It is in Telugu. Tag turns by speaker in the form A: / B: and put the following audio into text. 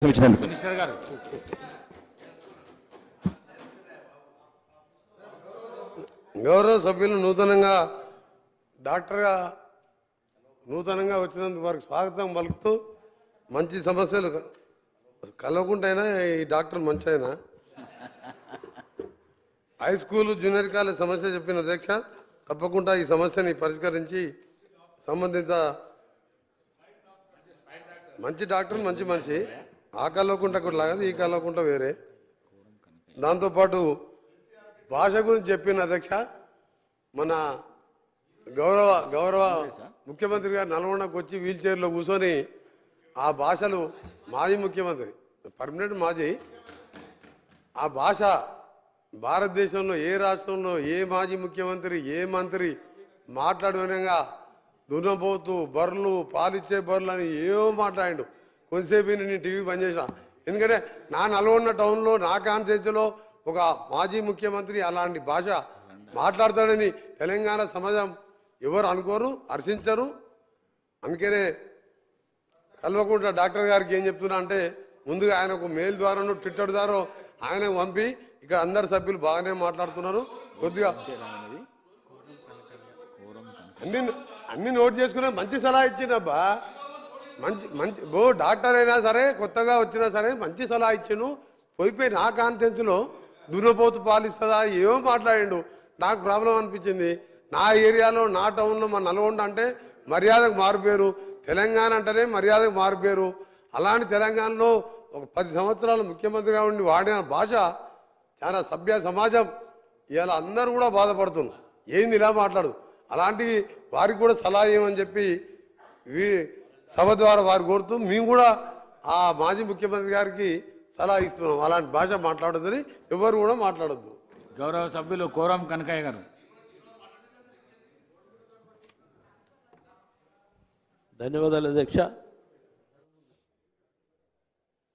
A: మినిస్టర్ గారు
B: గౌరవ సభ్యులు నూతనంగా డాక్టర్గా నూతనంగా వచ్చినందుకు వారికి స్వాగతం పలుకుతూ మంచి సమస్యలు కలవకుంటైనా ఈ డాక్టర్ మంచి అయినా హై స్కూల్ జూనియర్ కాలేజ్ సమస్య చెప్పిన అధ్యక్ష తప్పకుండా ఈ సమస్యని పరిష్కరించి సంబంధిత మంచి డాక్టర్ మంచి మనిషి ఆ కలవకుంట కూడా లాగదు ఈ కలవకుంట వేరే దాంతోపాటు భాష గురించి చెప్పిన అధ్యక్ష మన గౌరవ ముఖ్యమంత్రి గారు నల్గొండకు వచ్చి వీల్ చైర్లో కూర్చొని ఆ భాషలు మాజీ ముఖ్యమంత్రి పర్మనెంట్ మాజీ ఆ భాష భారతదేశంలో ఏ రాష్ట్రంలో ఏ మాజీ ముఖ్యమంత్రి ఏ మంత్రి మాట్లాడే విధంగా దున్నపోతూ బర్రెలు పాలిచ్చే బర్రెలు అని ఏవో మాట్లాడిండు కొంతసేపు నేను టీవీ బంద్ చేసిన ఎందుకంటే నా నల్గొండ టౌన్లో నా కాన్స్టిట్యూన్సీలో ఒక మాజీ ముఖ్యమంత్రి అలాంటి భాష మాట్లాడతాడని తెలంగాణ సమాజం ఎవరు అనుకోరు హర్షించరు. అందుకనే కల్వకుంట్ల డాక్టర్ గారికి ఏం చెప్తున్నా అంటే ముందుగా ఆయనకు మెయిల్ ద్వారాను ట్విట్టర్ ద్వారా ఆయనకు పంపి ఇక్కడ అందరు సభ్యులు బాగానే మాట్లాడుతున్నారు కొద్దిగా అన్ని నోట్ చేసుకున్నా మంచి సలహా ఇచ్చిండబ్బా మంచి డాక్టర్ అయినా సరే కొత్తగా వచ్చినా సరే మంచి సలహా ఇచ్చాను పోయిపోయి నా కాన్ఫరెన్స్లో దున్నపోతు పాలిస్తుందా ఏమో మాట్లాడిండు నాకు ప్రాబ్లం అనిపించింది. నా ఏరియాలో నా టౌన్లో మా నల్గొండ అంటే మర్యాదకు మారిపోయారు తెలంగాణ అంటేనే మర్యాదకు మారిపోయారు. అలాంటి తెలంగాణలో ఒక 10 సంవత్సరాలు ముఖ్యమంత్రిగా ఉండి వాడిన భాష చాలా సభ్య సమాజం ఇవాళ అందరూ కూడా బాధపడుతున్నారు ఏంది ఇలా మాట్లాడు అలాంటి వారికి కూడా సలహా ఇవ్వమని చెప్పి సభ ద్వారా వారు కోరుతూ మేము కూడా ఆ మాజీ ముఖ్యమంత్రి గారికి సలహా ఇస్తున్నాం అలాంటి భాష మాట్లాడొద్దని ఎవరు కూడా మాట్లాడొద్దు.
A: గౌరవ సభ్యులు కోరం కనకయ్య గారు.
C: ధన్యవాదాలు అధ్యక్ష.